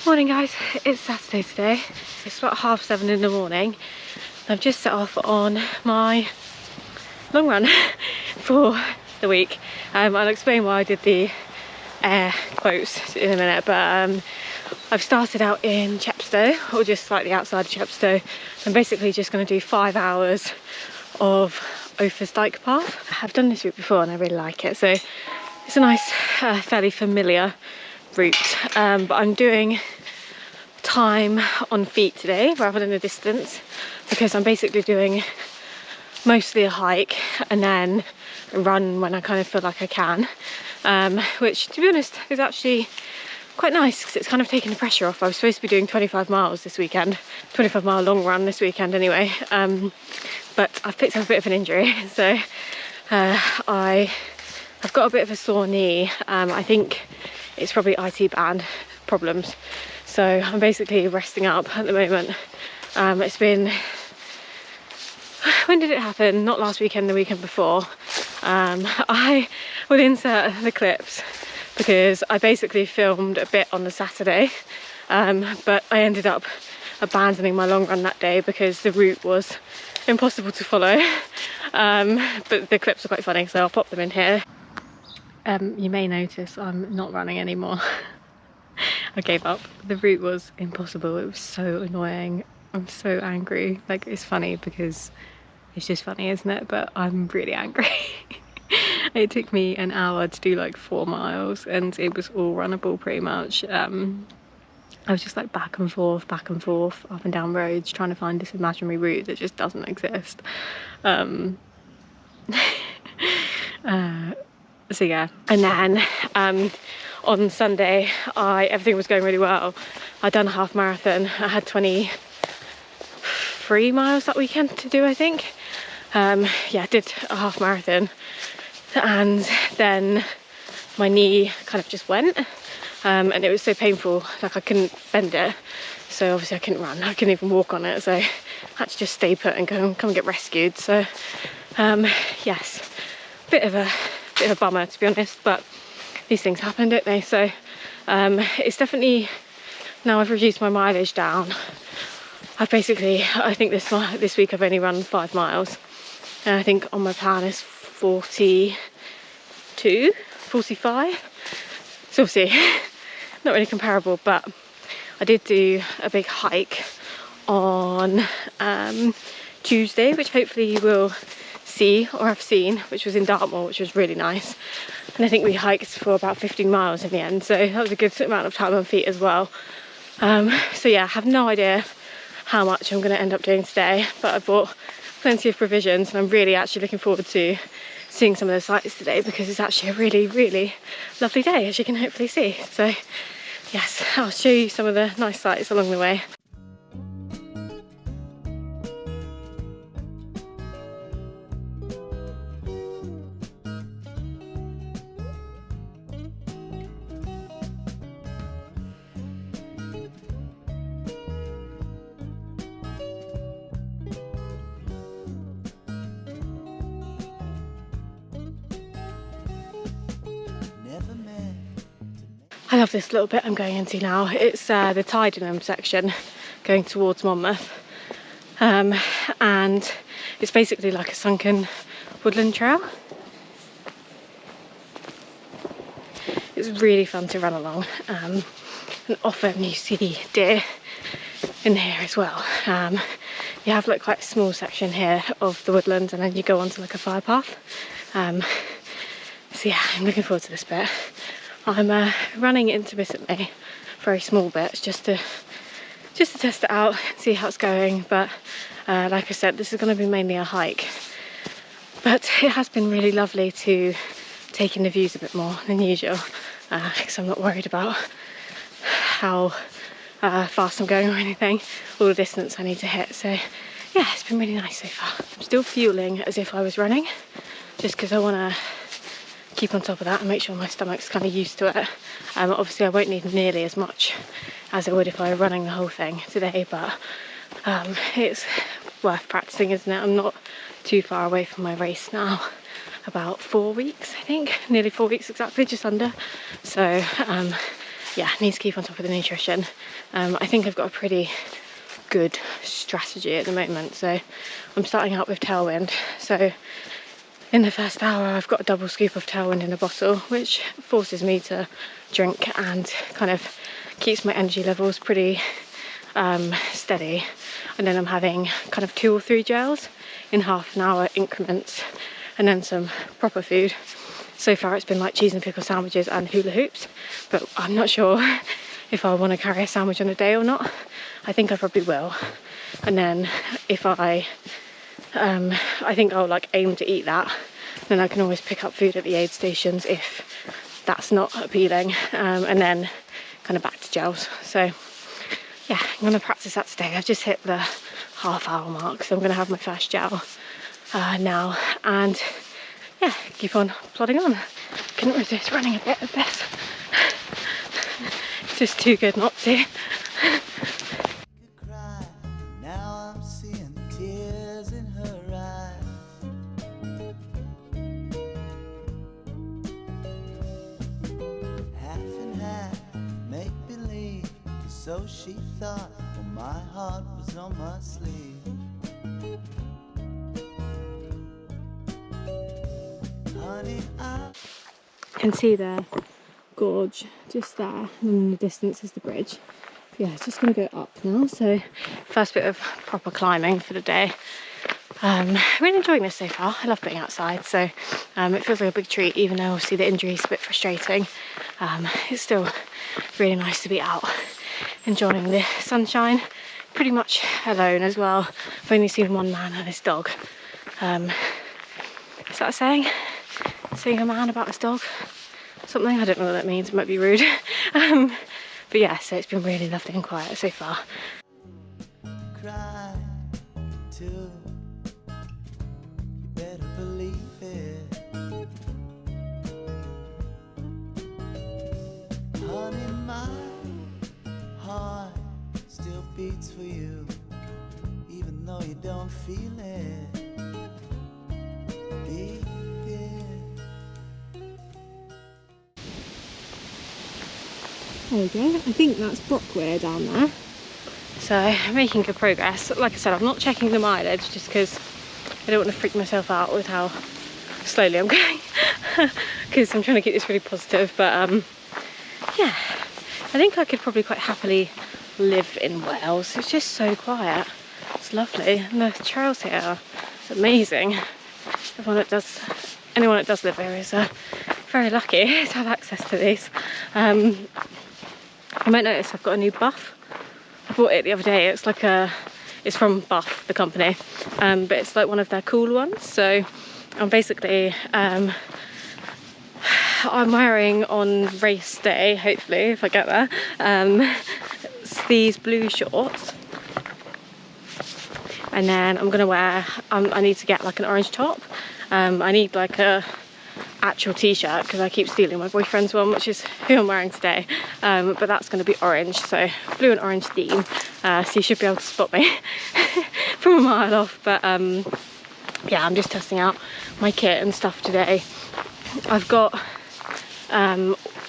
Morning guys, it's Saturday today. It's about 7:30 in the morning. I've just set off on my long run for the week. I'll explain why I did the air quotes in a minute, but I've started out in Chepstow, or just slightly outside of Chepstow. I'm basically just going to do 5 hours of Offa's Dyke path. I've done this route before and I really like it, so it's a nice, fairly familiar route, but I'm doing time on feet today rather than a distance, because I'm basically doing mostly a hike and then a run when I kind of feel like I can, which to be honest is actually quite nice because it's kind of taking the pressure off. I was supposed to be doing 25 miles this weekend, 25-mile long run this weekend anyway, but I've picked up a bit of an injury, so I've got a bit of a sore knee. I think it's probably IT band problems, so I'm basically resting up at the moment. It's been, when did it happen? Not last weekend, the weekend before. I will insert the clips because I basically filmed a bit on the Saturday, but I ended up abandoning my long run that day because the route was impossible to follow. But the clips are quite funny, so I'll pop them in here. You may notice I'm not running anymore. I gave up. The route was impossible. It was so annoying. I'm so angry. Like, it's funny because it's just funny, isn't it? But I'm really angry. It took me an hour to do like 4 miles and it was all runnable pretty much. I was just like back and forth, up and down roads, trying to find this imaginary route that just doesn't exist. So yeah, and then on Sunday everything was going really well. I'd done a half marathon. I had 23 miles that weekend to do, I think. Yeah, I did a half marathon and then my knee kind of just went, and it was so painful, like I couldn't bend it, so obviously I couldn't run, I couldn't even walk on it, so I had to just stay put and come and get rescued. So yes, bit of a bummer, to be honest, but these things happen, don't they? So it's definitely, now I've reduced my mileage down. I've basically, I think this week I've only run 5 miles, and I think on my plan is 42, 45. So obviously not really comparable, but I did do a big hike on Tuesday, which hopefully you will see or have seen, which was in Dartmoor, which was really nice. And I think we hiked for about 15 miles in the end, so that was a good amount of time on feet as well. So yeah, I have no idea how much I'm going to end up doing today, but I bought plenty of provisions and I'm really actually looking forward to seeing some of the sights today, because it's actually a really lovely day, as you can hopefully see. So yes, I'll show you some of the nice sights along the way. I love this little bit I'm going into now. It's the Tydenham section going towards Monmouth, and it's basically like a sunken woodland trail. It's really fun to run along, and often you see deer in here as well. You have like quite a small section here of the woodland, and then you go onto like a fire path. So yeah, I'm looking forward to this bit. I'm running intermittently, very small bits, just to test it out, see how it's going. But like I said, this is going to be mainly a hike. But it has been really lovely to take in the views a bit more than usual, because I'm not worried about how fast I'm going or anything, or the distance I need to hit. So yeah, it's been really nice so far. I'm still fueling as if I was running, just because I want to keep on top of that and make sure my stomach's kind of used to it. Obviously I won't need nearly as much as I would if I were running the whole thing today, but it's worth practicing, isn't it? I'm not too far away from my race now, about 4 weeks, I think, nearly 4 weeks exactly, just under. So yeah, need to keep on top of the nutrition. I think I've got a pretty good strategy at the moment. So I'm starting out with Tailwind. So in the first hour I've got a double scoop of Tailwind in a bottle, which forces me to drink and kind of keeps my energy levels pretty steady. And then I'm having kind of 2 or 3 gels in half an hour increments, and then some proper food. So far it's been like cheese and pickle sandwiches and hula hoops, but I'm not sure if I want to carry a sandwich on a day or not. I think I probably will. And then if I think I'll like aim to eat that, then I can always pick up food at the aid stations if that's not appealing, and then kind of back to gels. So yeah, I'm going to practice that today. I've just hit the half-hour mark, so I'm going to have my first gel now, and yeah, keep on plodding on. Couldn't resist running a bit of this. It's just too good not to. Now I'm seeing tears in her eyes. Half and half, make believe. So she thought, well, my heart was on my sleeve. Honey, I Can see the gorge just there, and in the distance is the bridge. Yeah, it's just going to go up now. So first bit of proper climbing for the day. Really enjoying this so far. I love being outside, so it feels like a big treat, even though obviously the injury is a bit frustrating. It's still really nice to be out enjoying the sunshine, pretty much alone as well. I've only seen one man and his dog. Is that a saying? Seeing a man about his dog? Something? I don't know what that means, it might be rude. But yeah, so it's been really lovely and quiet so far. cry too. You better believe it. Honey, my heart still beats for you, even though you don't feel it. Beat it. There we go. I think that's Brockware down there. So making good progress. Like I said, I'm not checking the mileage just because I don't want to freak myself out with how slowly I'm going, because I'm trying to keep this really positive. But yeah, I think I could probably quite happily live in Wales. It's just so quiet. It's lovely, and the trails here are amazing. Anyone that does live here is very lucky to have access to these. You might notice I've got a new buff. I bought it the other day. It's like it's from Buff, the company, but it's like one of their cool ones. So I'm basically I'm wearing on race day, hopefully if I get there, these blue shorts, and then I'm gonna wear I need to get like an orange top. I need like a actual t-shirt because I keep stealing my boyfriend's one, which is who I'm wearing today, but that's going to be orange, so blue and orange theme, so you should be able to spot me from a mile off. But yeah, I'm just testing out my kit and stuff today. I've got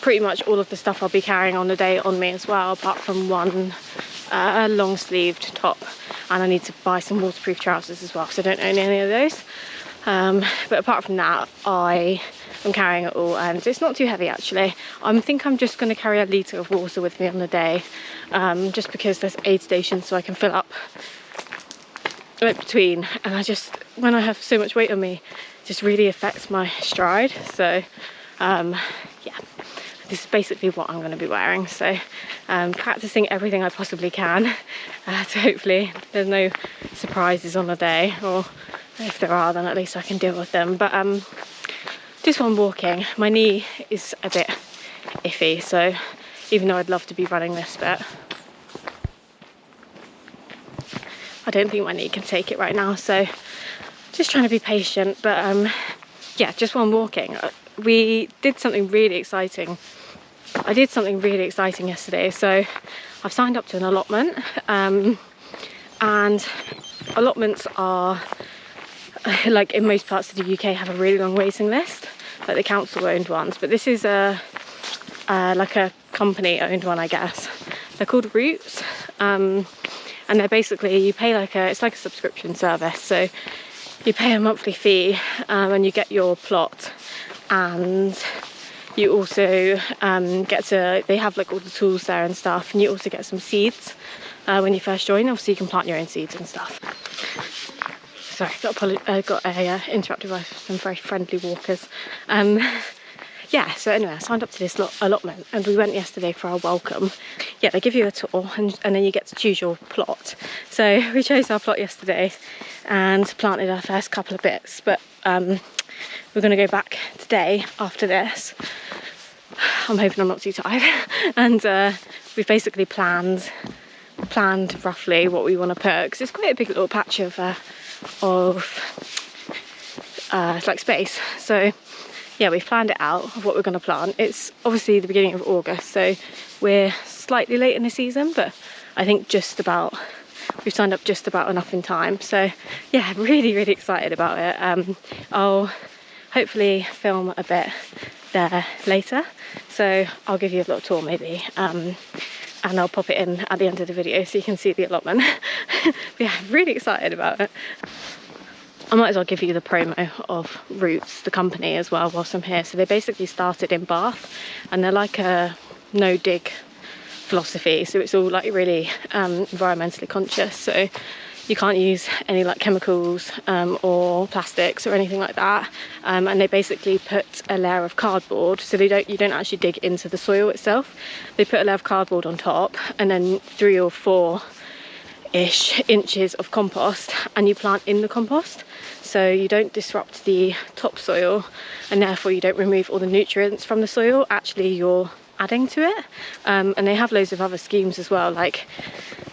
pretty much all of the stuff I'll be carrying on the day on me as well, apart from one long sleeved top, and I need to buy some waterproof trousers as well because I don't own any of those. But apart from that, I'm carrying it all, and it's not too heavy actually. I think I'm just going to carry a litre of water with me on the day, just because there's aid stations so I can fill up between, and when I have so much weight on me, it just really affects my stride. So yeah, this is basically what I'm going to be wearing. So practicing everything I possibly can, so hopefully there's no surprises on the day, or if there are, then at least I can deal with them. But just while I'm walking, my knee is a bit iffy, so even though I'd love to be running this bit, I don't think my knee can take it right now, so just trying to be patient. But yeah, just while I'm walking, we did something really exciting. I did something really exciting yesterday. So I've signed up to an allotment, and allotments are, like in most parts of the UK, have a really long waiting list, like the council owned ones. But this is like a company-owned one, I guess. They're called Routes, and they're basically, you pay like it's like a subscription service. So you pay a monthly fee, and you get your plot, and you also they have like all the tools there and stuff, and you also get some seeds when you first join. Obviously you can plant your own seeds and stuff. Sorry, got interrupted by some very friendly walkers. Yeah, so anyway, I signed up to this allotment, and we went yesterday for our welcome. Yeah, they give you a tour, and then you get to choose your plot. So we chose our plot yesterday and planted our first couple of bits, but we're going to go back today after this. I'm hoping I'm not too tired. And we've basically planned roughly what we want to put, because it's quite a big little patch of like space. So yeah, we've planned it out of what we're going to plant. It's obviously the beginning of August, so we're slightly late in the season, but I think we've signed up just about enough in time. So yeah, really excited about it. I'll hopefully film a bit there later, so I'll give you a little tour maybe, and I'll pop it in at the end of the video so you can see the allotment. But yeah, really excited about it. I might as well give you the promo of Roots, the company, as well whilst I'm here. So they basically started in Bath, and they're like a no-dig philosophy. So it's all like really environmentally conscious. So you can't use any like chemicals or plastics or anything like that. And they basically put a layer of cardboard, so you don't actually dig into the soil itself. They put a layer of cardboard on top, and then 3 or 4-ish inches of compost, and you plant in the compost. So you don't disrupt the topsoil, and therefore you don't remove all the nutrients from the soil. Actually, you're adding to it. And they have loads of other schemes as well, like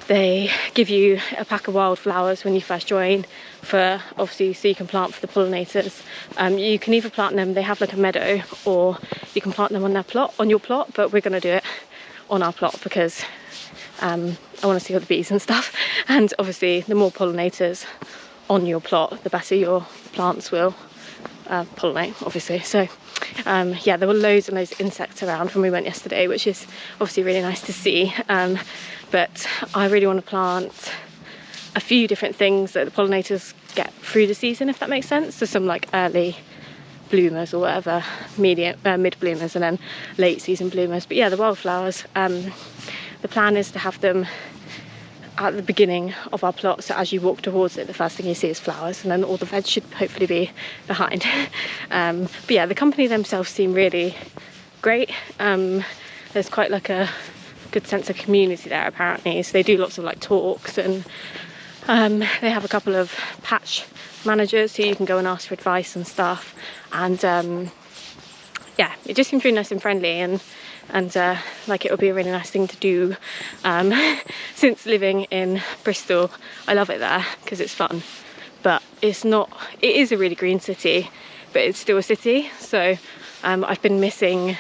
they give you a pack of wildflowers when you first join, for obviously so you can plant for the pollinators. You can either plant them, they have like a meadow, or you can plant them on your plot, but we're going to do it on our plot because I want to see all the bees and stuff. And obviously the more pollinators on your plot, the better your plants will pollinate, obviously. So yeah, there were loads and loads of insects around when we went yesterday, which is obviously really nice to see. But I really want to plant a few different things that the pollinators get through the season, if that makes sense. So some like early bloomers or whatever, mid bloomers, and then late season bloomers. But yeah, the wildflowers, the plan is to have them at the beginning of our plot, so as you walk towards it, the first thing you see is flowers, and then all the veg should hopefully be behind. But yeah, the company themselves seem really great. There's quite like a good sense of community there apparently, so they do lots of like talks, and they have a couple of patch managers who you can go and ask for advice and stuff. And yeah, it just seems really nice and friendly, and like it would be a really nice thing to do. Since living in Bristol, I love it there because it's fun, but it is a really green city, but it's still a city. So I've been missing,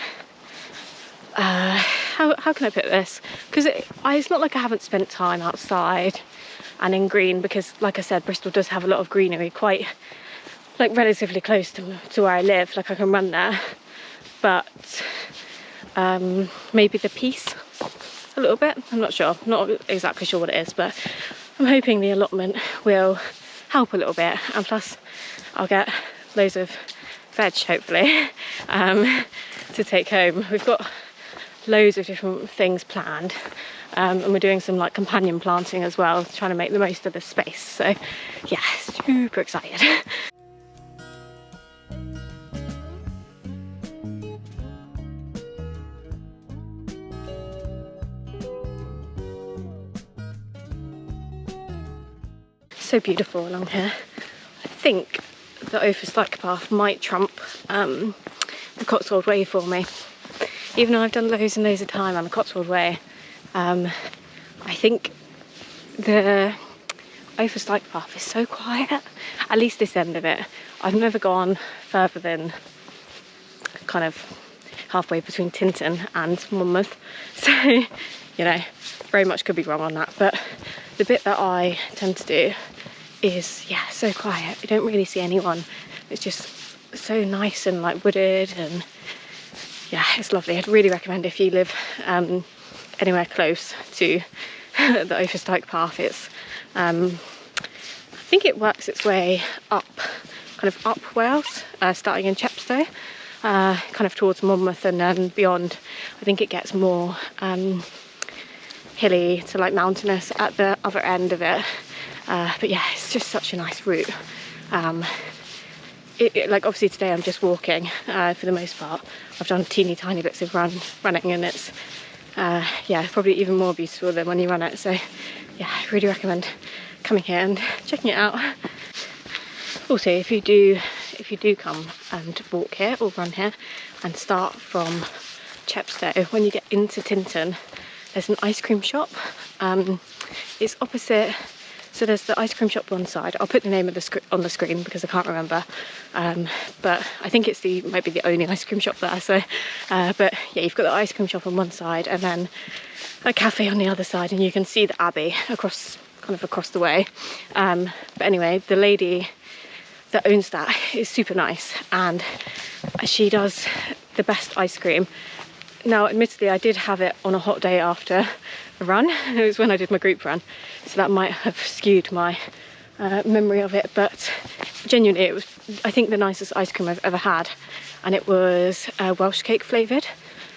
how can I put this, because it's not like I haven't spent time outside and in green, because like I said, Bristol does have a lot of greenery, quite like relatively close to where I live, like I can run there. But maybe the peace a little bit, I'm not sure, not exactly sure what it is, but I'm hoping the allotment will help a little bit, and plus I'll get loads of veg hopefully to take home. We've got loads of different things planned, and we're doing some like companion planting as well, trying to make the most of the space. So yeah, super excited. So beautiful along here. I think the Offa Dyke path might trump the Cotswold Way for me. Even though I've done loads and loads of time on the Cotswold Way, I think the Offa Dyke path is so quiet, at least this end of it. I've never gone further than kind of halfway between Tinton and Monmouth, so you know, very much could be wrong on that, but the bit that I tend to do is, yeah, so quiet. You don't really see anyone. It's just so nice and like wooded, and yeah, it's lovely. I'd really recommend if you live anywhere close to the Offa Dyke path. It's I think it works its way up, kind of up Wales, starting in Chepstow, kind of towards Monmouth, and then beyond I think it gets more hilly to like mountainous at the other end of it. But yeah, it's just such a nice route. Like obviously today I'm just walking for the most part. I've done teeny tiny bits of running, and it's yeah, probably even more beautiful than when you run it. So yeah, I really recommend coming here and checking it out. Also, if you do come and walk here or run here and start from Chepstow, when you get into Tintern, there's an ice cream shop. It's opposite. So there's the ice cream shop one side. I'll put the name of on the screen because I can't remember. But I think it's might be the only ice cream shop there. So, but yeah, you've got the ice cream shop on one side and then a cafe on the other side, and you can see the Abbey across the way. But anyway, the lady that owns that is super nice, and she does the best ice cream. Now, admittedly, I did have it on a hot day after a run. It was when I did my group run, so that might have skewed my memory of it, but genuinely it was, I think, the nicest ice cream I've ever had, and it was Welsh cake flavoured,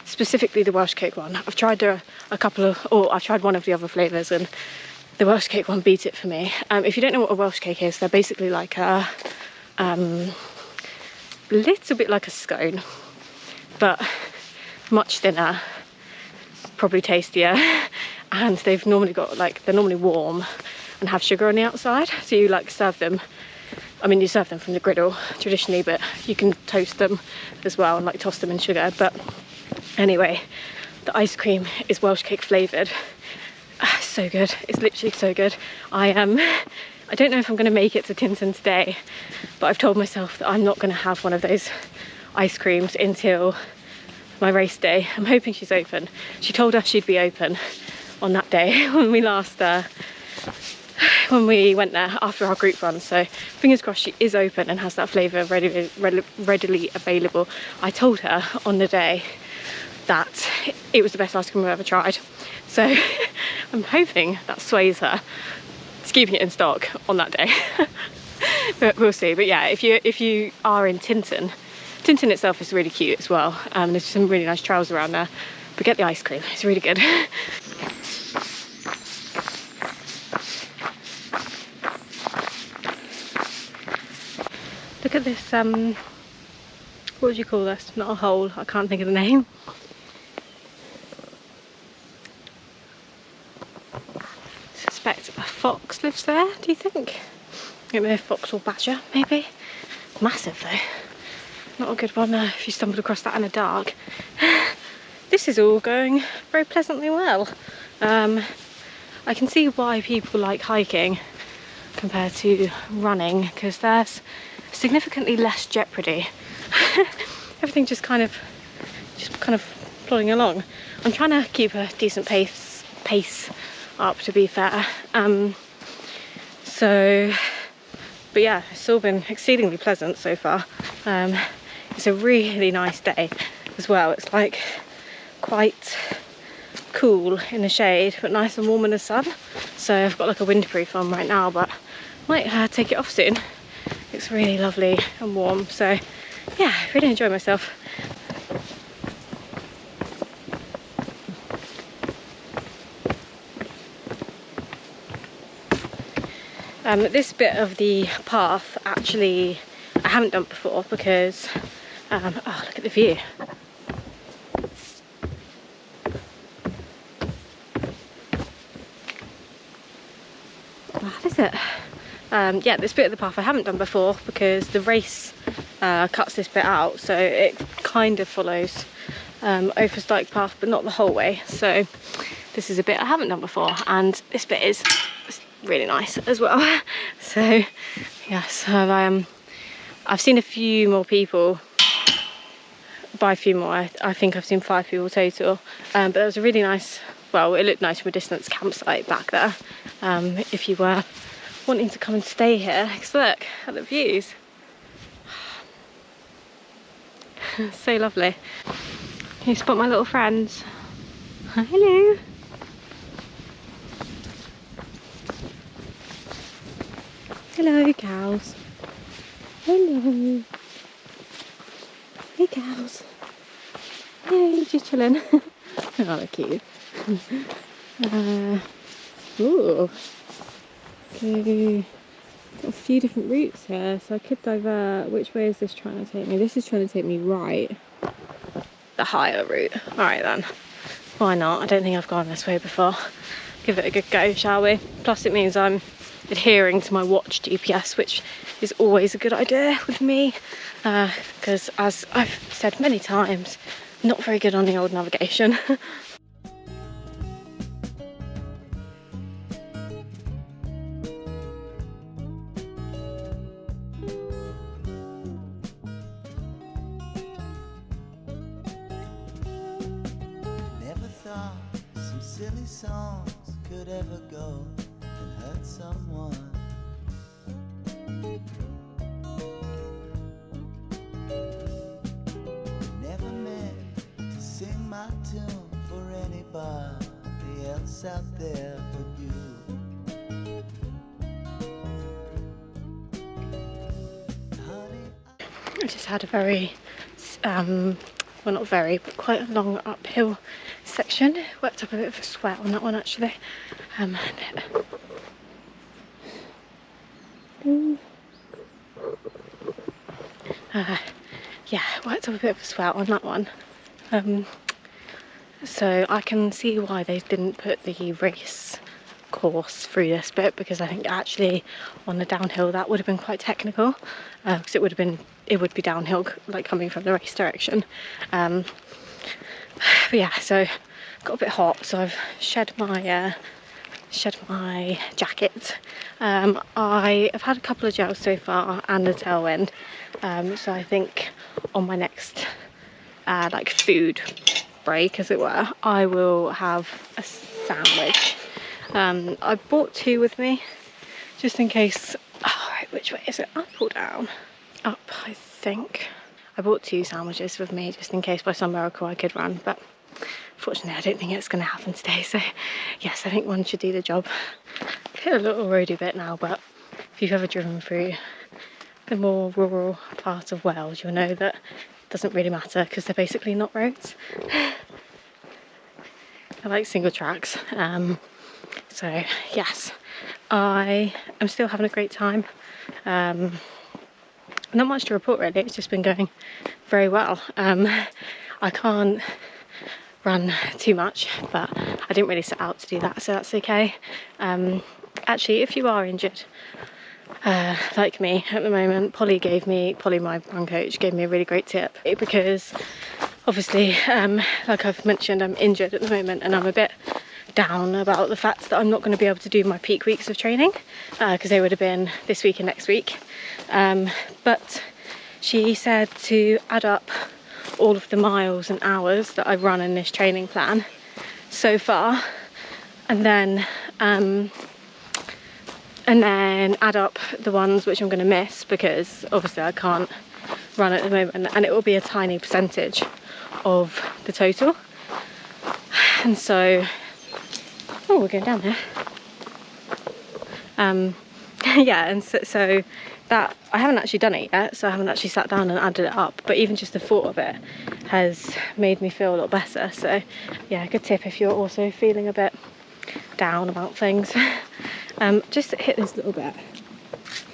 specifically the Welsh cake one. I've tried I've tried one of the other flavours, and the Welsh cake one beat it for me. If you don't know what a Welsh cake is, they're basically like a little bit like a scone, but much thinner, probably tastier, and they've normally got they're normally warm and have sugar on the outside. So you serve them, I mean, you serve them from the griddle traditionally, but you can toast them as well and toss them in sugar. But anyway, the ice cream is Welsh cake flavoured. So good, it's literally so good. I don't know if I'm going to make it to Tintern today, but I've told myself that I'm not going to have one of those ice creams until my race day. I'm hoping she's open. She told us she'd be open on that day when we went there after our group run, so fingers crossed she is open and has that flavour readily available. I told her on the day that it was the best ice cream I've ever tried, so I'm hoping that sways her to keeping it in stock on that day. But we'll see. But yeah, if you are in Tintern itself is really cute as well. There's some really nice trails around there, but get the ice cream, it's really good. Look at this, what would you call this? Not a hole, I can't think of the name. I suspect a fox lives there, do you think? Maybe a fox or badger, maybe? Massive though. Not a good one if you stumbled across that in the dark. This is all going very pleasantly well. I can see why people like hiking compared to running, because there's significantly less jeopardy. Everything just kind of plodding along. I'm trying to keep a decent pace up, to be fair. But yeah, it's all been exceedingly pleasant so far. It's a really nice day as well. It's quite cool in the shade, but nice and warm in the sun. So I've got a windproof on right now, but might take it off soon. It's really lovely and warm. So yeah, really enjoy myself. This bit of the path actually I haven't done before because oh, look at the view. What is it? Yeah, this bit of the path I haven't done before because the race cuts this bit out, so it kind of follows Offa Dyke path, but not the whole way. So this is a bit I haven't done before, and this bit is really nice as well. So yes, I've seen a few more people. By a few more, I think I've seen 5 people total, but there was a really nice, well, it looked nice from a distance, campsite back there, if you were wanting to come and stay here. Because look at the views. So lovely. You spot my little friends? Hello. Hello, cows. Hello. Hey, cows. Hey, just chilling. Oh, they're cute. Ooh. Okay. Got a few different routes here, so I could divert. Which way is this trying to take me? This is trying to take me right. The higher route. Alright then. Why not? I don't think I've gone this way before. Give it a good go, shall we? Plus it means I'm adhering to my watch GPS, which is always a good idea with me. Because as I've said many times, not very good on the old navigation. Some silly songs could ever go and hurt someone. Never meant to sing my tune for anybody else out there but you. Honey, I just had a very well, not very, but quite a long uphill section. Worked up a bit of a sweat on that one actually. Yeah, worked up a bit of a sweat on that one. So I can see why they didn't put the race course through this bit, because I think actually on the downhill that would have been quite technical, because it would be downhill like coming from the race direction. But yeah, so got a bit hot, so I've shed my jacket. I have had a couple of gels so far and a tailwind, so I think on my next like food break, as it were, I will have a sandwich. I bought 2 with me just in case. Oh, right, which way is it, up or down? Up, I think. I bought 2 sandwiches with me just in case by some miracle I could run, but fortunately I don't think it's going to happen today, so yes, I think one should do the job. I've hit a little roady bit now, but if you've ever driven through the more rural part of Wales, you'll know that it doesn't really matter because they're basically not roads. I like single tracks. So yes, I am still having a great time. Not much to report really, it's just been going very well. I can't run too much, but I didn't really set out to do that, so that's okay. Actually, if you are injured like me at the moment, Polly, my run coach, gave me a really great tip, because obviously like I've mentioned, I'm injured at the moment and I'm a bit down about the fact that I'm not going to be able to do my peak weeks of training, because they would have been this week and next week. But she said to add up all of the miles and hours that I've run in this training plan so far, and then add up the ones which I'm going to miss, because obviously I can't run at the moment, and it will be a tiny percentage of the total. And so, oh, we're going down there. Yeah, and so that, I haven't actually done it yet, so I haven't actually sat down and added it up, but even just the thought of it has made me feel a lot better. So yeah, good tip if you're also feeling a bit down about things. Just hit this little bit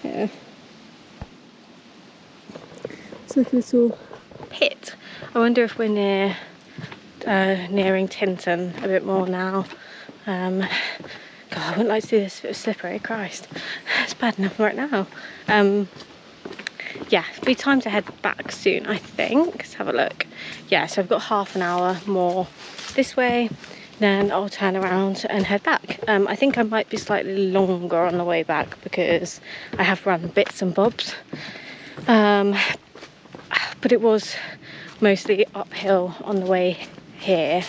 here. It's like a little pit. I wonder if we're nearing Tinton a bit more now. God, I wouldn't like to do this if it was slippery, Christ. It's bad enough right now. Yeah, it'll be time to head back soon, I think. Let's have a look. Yeah, so I've got half an hour more this way, then I'll turn around and head back. I think I might be slightly longer on the way back because I have run bits and bobs. But it was mostly uphill on the way here.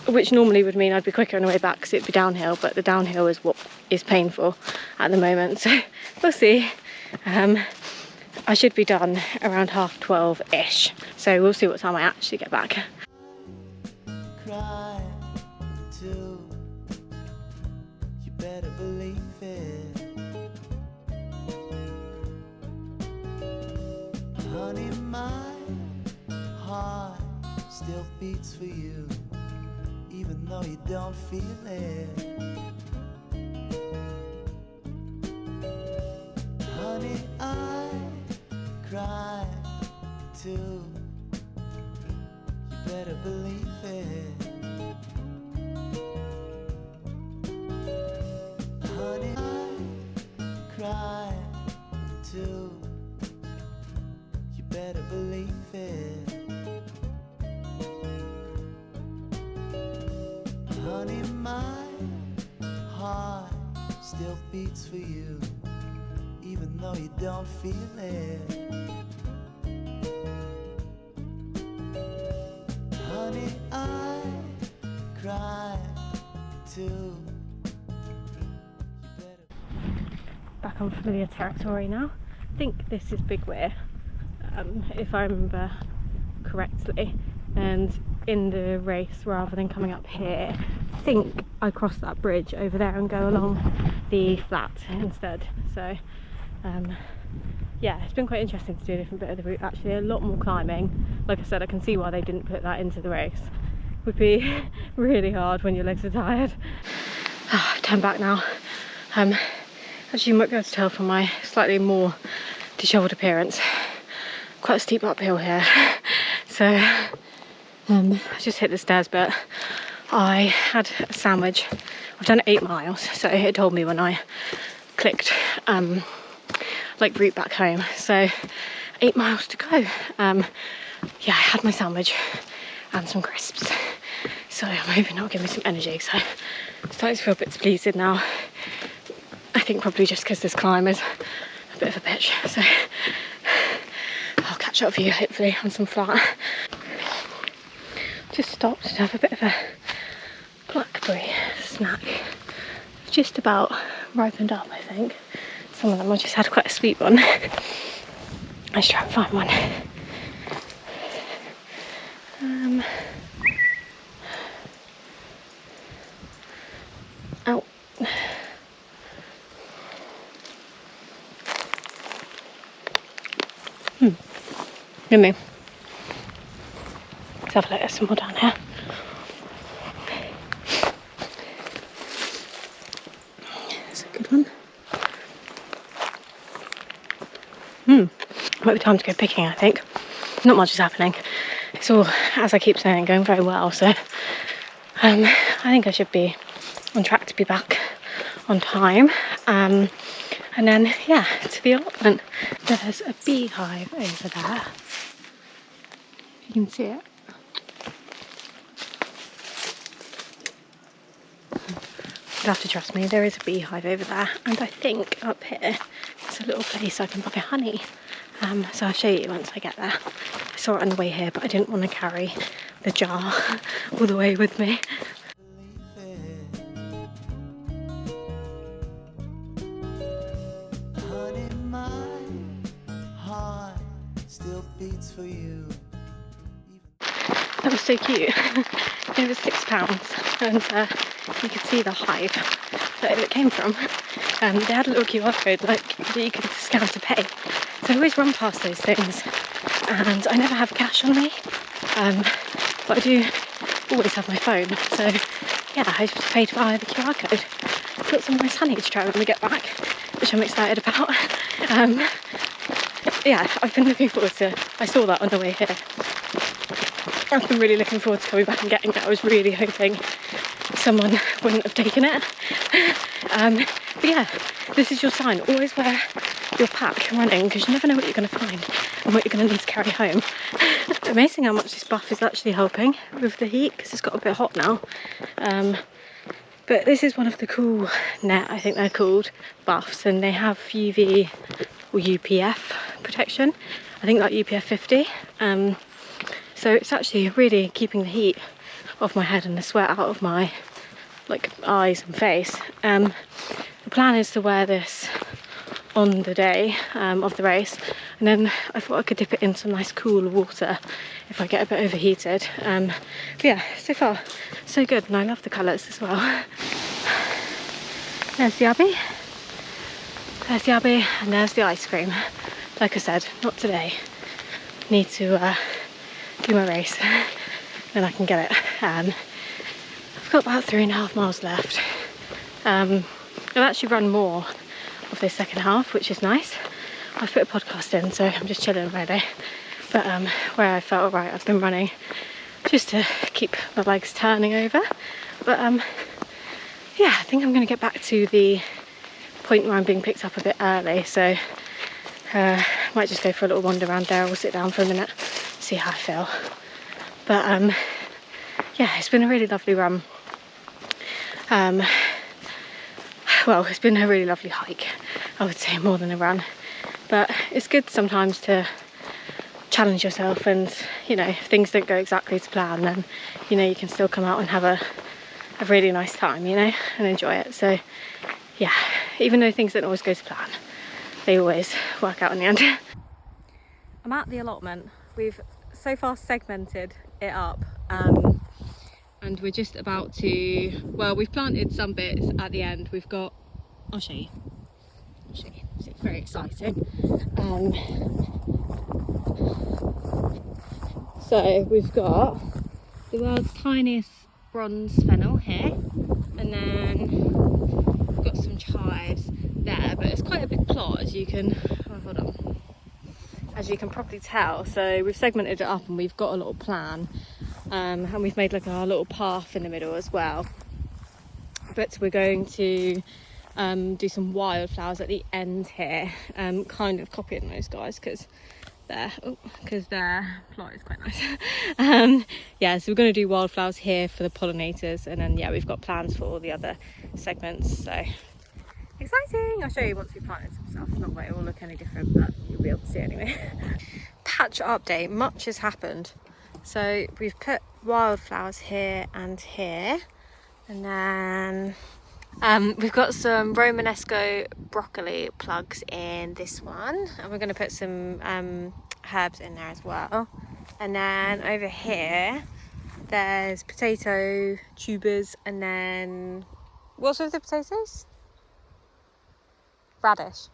Which normally would mean I'd be quicker on the way back because it'd be downhill, but the downhill is what is painful at the moment, so we'll see. I should be done around 12:30-ish. So we'll see what time I actually get back. Cry too. You better believe it. Honey, my heart still beats for you, even though you don't feel it. Honey, I cry too. You better believe it. Honey, I cry too. You better believe it. Honey, my heart still beats for you, even though you don't feel it. Honey, I cry too. Back on familiar territory now. I think this is Big Weir, if I remember correctly. And in the race, rather than coming up here, I think I cross that bridge over there and go along the flat instead. So yeah, it's been quite interesting to do a different bit of the route. Actually, a lot more climbing. Like I said, I can see why they didn't put that into the race. It would be really hard when your legs are tired. I've turned back now. Actually, you might be able to tell from my slightly more dishevelled appearance. Quite a steep uphill here. So I just hit the stairs, but I had a sandwich. I've done 8 miles, so it told me when I clicked like route back home. So 8 miles to go. Yeah, I had my sandwich and some crisps, so I'm hoping that'll give me some energy. So I'm starting to feel a bit depleted now. I think probably just because this climb is a bit of a bitch. So I'll catch up with you hopefully on some flat. Just stopped to have a bit of a blackberry snack. Just about ripened up, I think. Some of them I just had quite a sweet one. Let's try and find one. Ow. Yummy. Let's have a look at some more down here. That's a good one. Might be time to go picking, I think. Not much is happening. It's all, as I keep saying, going very well. So I think I should be on track to be back on time. And then, yeah, to the allotment. There's a beehive over there. You can see it. You'll have to trust me, there is a beehive over there, and I think up here there's a little place I can buy honey. So I'll show you once I get there. I saw it on the way here, but I didn't want to carry the jar all the way with me. Honey, my heart still beats for you. That was so cute. It was £6, and you could see the hive that it came from. They had a little QR code that you could scan to pay. So I always run past those things, and I never have cash on me, but I do always have my phone. So yeah, I just paid via the QR code. Got some nice honey to try when we get back, which I'm excited about. Yeah, I've been looking forward to. I saw that on the way here. I've been really looking forward to coming back and getting it. I was really hoping someone wouldn't have taken it. But yeah, this is your sign. Always wear your pack running, because you never know what you're going to find and what you're going to need to carry home. Amazing how much this buff is actually helping with the heat, because it's got a bit hot now. But this is one of the cool net, I think they're called, buffs, and they have UV or UPF protection. I think like UPF 50. So it's actually really keeping the heat off my head and the sweat out of my eyes and face. The plan is to wear this on the day of the race, and then I thought I could dip it in some nice cool water if I get a bit overheated. But yeah, so far so good, and I love the colours as well. There's the Abbey, and there's the ice cream. Like I said, not today. Need to do my race, then I can get it. I've got about 3.5 miles left. I've actually run more of this second half, which is nice. I've put a podcast in, so I'm just chilling really. But where I felt right, I've been running just to keep my legs turning over. But yeah, I think I'm going to get back to the point where I'm being picked up a bit early, so might just go for a little wander around there. We'll sit down for a minute, see how I feel. But yeah, it's been a really lovely run. Well, it's been a really lovely hike, I would say, more than a run. But it's good sometimes to challenge yourself, and you know, if things don't go exactly to plan, then you know you can still come out and have a really nice time, you know, and enjoy it. So yeah, even though things don't always go to plan, they always work out in the end. I'm at the allotment. We've so far segmented it up, and we're just about to, well, we've planted some bits at the end. We've got, I'll show you. It's very exciting. So we've got the world's tiniest bronze fennel here, and then we've got some chives there, but it's quite a big plot, as you can, oh, hold on, as you can probably tell. So we've segmented it up and we've got a little plan, and we've made like a little path in the middle as well. But we're going to do some wildflowers at the end here, kind of copying those guys because their plot is quite nice. Yeah, so we're going to do wildflowers here for the pollinators, and then yeah, we've got plans for all the other segments, so exciting. I'll show you once we've planted some stuff. Not that it will look any different, but you'll be able to see anyway. Patch update, much has happened. So we've put wildflowers here and here, and then we've got some Romanesco broccoli plugs in this one, and we're going to put some herbs in there as well. And then over here there's potato tubers, and then what's with the potatoes? Radish.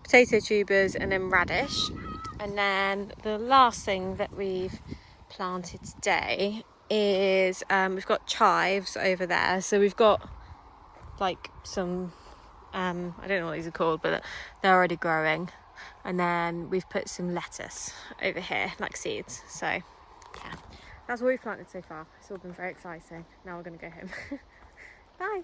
Potato tubers and then radish. And then the last thing that we've planted today is we've got chives over there. So we've got like some I don't know what these are called, but they're already growing. And then we've put some lettuce over here, like seeds. So yeah, that's what we've planted so far. It's all been very exciting. Now we're going to go home. Bye.